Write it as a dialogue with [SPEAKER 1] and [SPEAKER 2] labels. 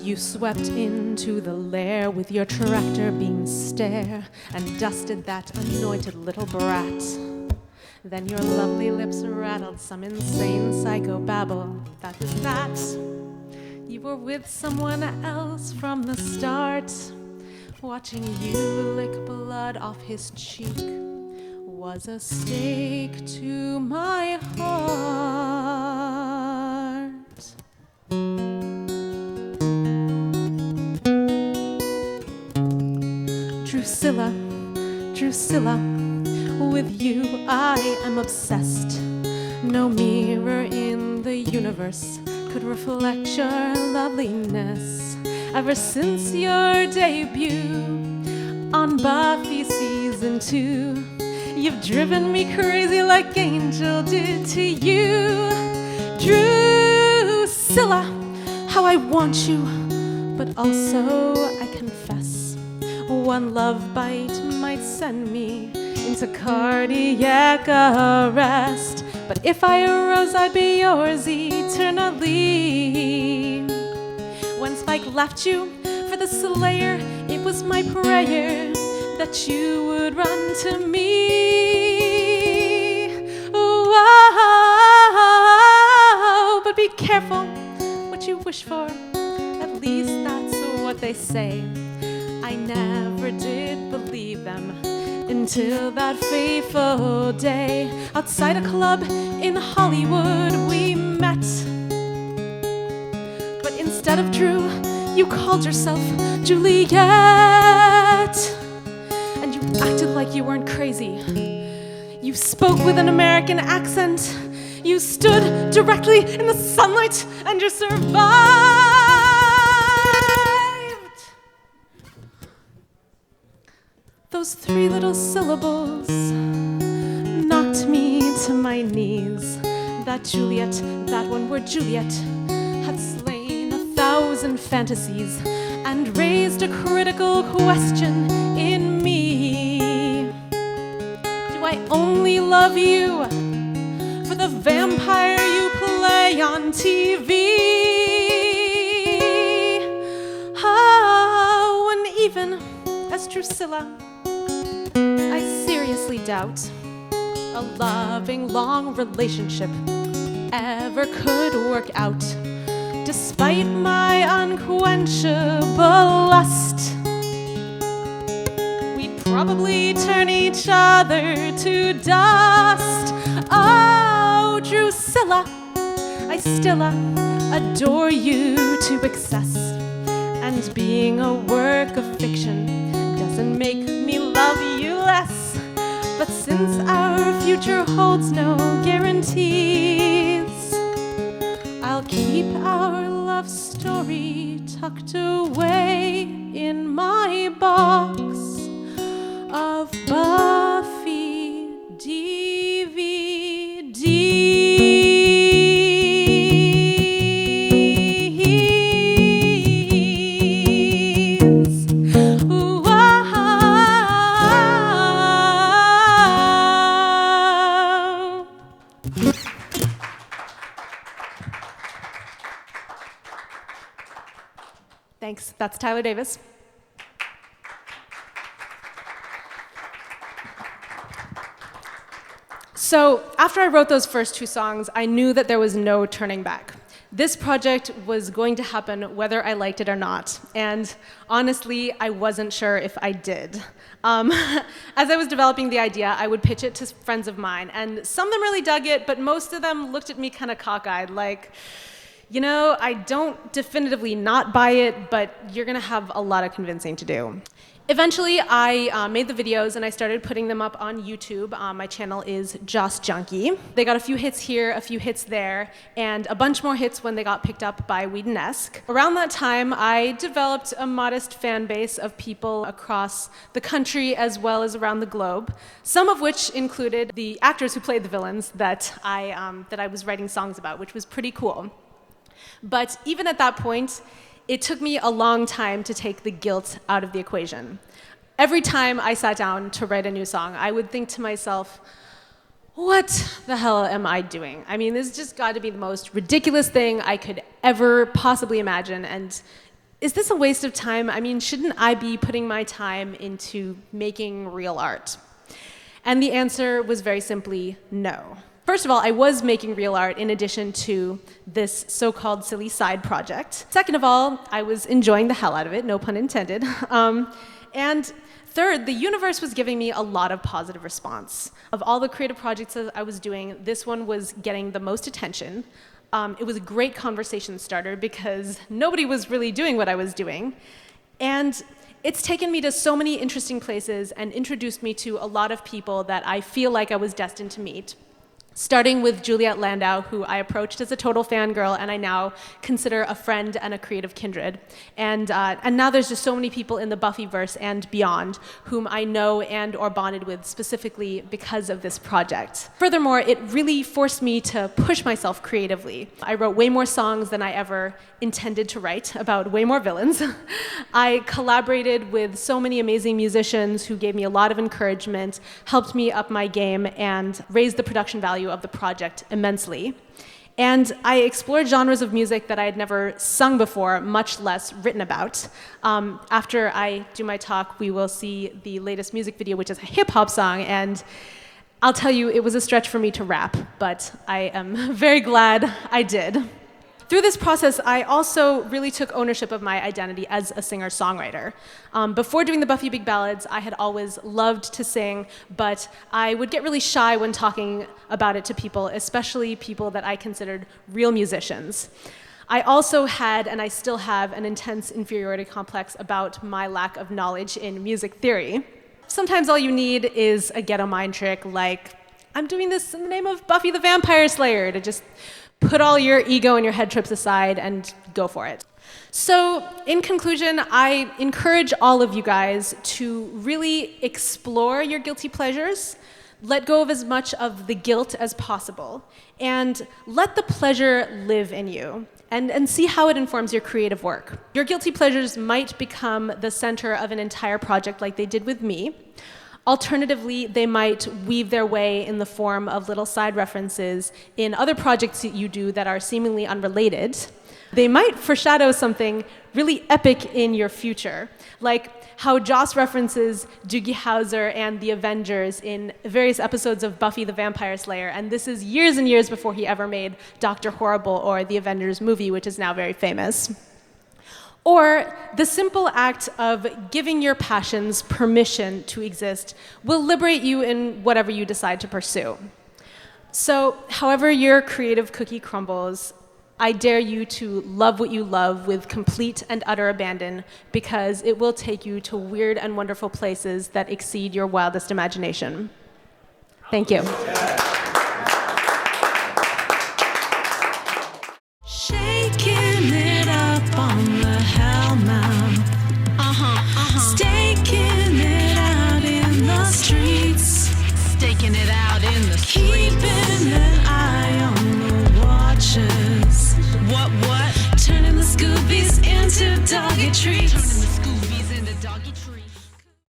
[SPEAKER 1] You swept into the lair with your tractor beam stare and dusted that anointed little brat. Then your lovely lips rattled some insane psychobabble. That was that. You were with someone else from the start. Watching you lick blood off his cheek was a stake to my heart. Drusilla, Drusilla, with you I am obsessed. No mirror in the universe could reflect your loveliness. Ever since your debut on Buffy Season 2, you've driven me crazy like Angel did to you. Drusilla, how I want you, but also I confess one love bite might send me into cardiac arrest. But if I arose, I'd be yours eternally. When Spike left you for the Slayer, it was my prayer that you would run to me. Whoa, but be careful what you wish for. At least that's what they say. I never did believe them until that fateful day. Outside a club in Hollywood we met. But instead of Drew, you called yourself Juliet. And you acted like you weren't crazy. You spoke with an American accent. You stood directly in the sunlight and you survived. Those 3 little syllables knocked me to my knees. That Juliet, that one word Juliet, had slain 1,000 fantasies and raised a critical question in me. Do I only love you for the vampire you play on TV? Oh, and even as Drusilla, I seriously doubt a loving, long relationship ever could work out. Despite my unquenchable lust, we'd probably turn each other to dust. Oh, Drusilla, I still adore you to excess. And being a work of fiction doesn't make me love you less. But since our future holds no guarantees, I'll keep our love story tucked away in my box of Buffy DVDs. Thanks. That's Tyler Davis. So after I wrote those first 2 songs, I knew that there was no turning back. This project was going to happen whether I liked it or not. And honestly, I wasn't sure if I did. As I was developing the idea, I would pitch it to friends of mine. And some of them really dug it, but most of them looked at me kind of cockeyed, like, you know, I don't definitively not buy it, but you're going to have a lot of convincing to do. Eventually, I made the videos and I started putting them up on YouTube. My channel is Joss Junkie. They got a few hits here, a few hits there, and a bunch more hits when they got picked up by Whedon-esque. Around that time, I developed a modest fan base of people across the country as well as around the globe, some of which included the actors who played the villains that I was writing songs about, which was pretty cool. But even at that point, it took me a long time to take the guilt out of the equation. Every time I sat down to write a new song, I would think to myself, what the hell am I doing? I mean, this just got to be the most ridiculous thing I could ever possibly imagine, and is this a waste of time? I mean, shouldn't I be putting my time into making real art? And the answer was very simply no. First of all, I was making real art in addition to this so-called silly side project. Second of all, I was enjoying the hell out of it, no pun intended. And third, the universe was giving me a lot of positive response. Of all the creative projects that I was doing, this one was getting the most attention. It was a great conversation starter because nobody was really doing what I was doing. And it's taken me to so many interesting places and introduced me to a lot of people that I feel like I was destined to meet. Starting with Juliet Landau, who I approached as a total fangirl, and I now consider a friend and a creative kindred. And now there's just so many people in the Buffyverse and beyond whom I know and or bonded with specifically because of this project. Furthermore, it really forced me to push myself creatively. I wrote way more songs than I ever intended to write about way more villains. I collaborated with so many amazing musicians who gave me a lot of encouragement, helped me up my game, and raised the production value of the project immensely. And I explored genres of music that I had never sung before, much less written about. After I do my talk, we will see the latest music video, which is a hip-hop song, and I'll tell you, it was a stretch for me to rap, but I am very glad I did. Through this process, I also really took ownership of my identity as a singer-songwriter. Before doing the Buffy Big Ballads, I had always loved to sing, but I would get really shy when talking about it to people, especially people that I considered real musicians. I also had, and I still have, an intense inferiority complex about my lack of knowledge in music theory. Sometimes all you need is a ghetto mind trick like, I'm doing this in the name of Buffy the Vampire Slayer, to just put all your ego and your head trips aside and go for it. So, in conclusion, I encourage all of you guys to really explore your guilty pleasures, let go of as much of the guilt as possible, and let the pleasure live in you, and see how it informs your creative work. Your guilty pleasures might become the center of an entire project like they did with me. Alternatively, they might weave their way in the form of little side references in other projects that you do that are seemingly unrelated. They might foreshadow something really epic in your future, like how Joss references Doogie Howser and the Avengers in various episodes of Buffy the Vampire Slayer, and this is years and years before he ever made Dr. Horrible or the Avengers movie, which is now very famous. Or the simple act of giving your passions permission to exist will liberate you in whatever you decide to pursue. So, however your creative cookie crumbles, I dare you to love what you love with complete and utter abandon, because it will take you to weird and wonderful places that exceed your wildest imagination. Thank you.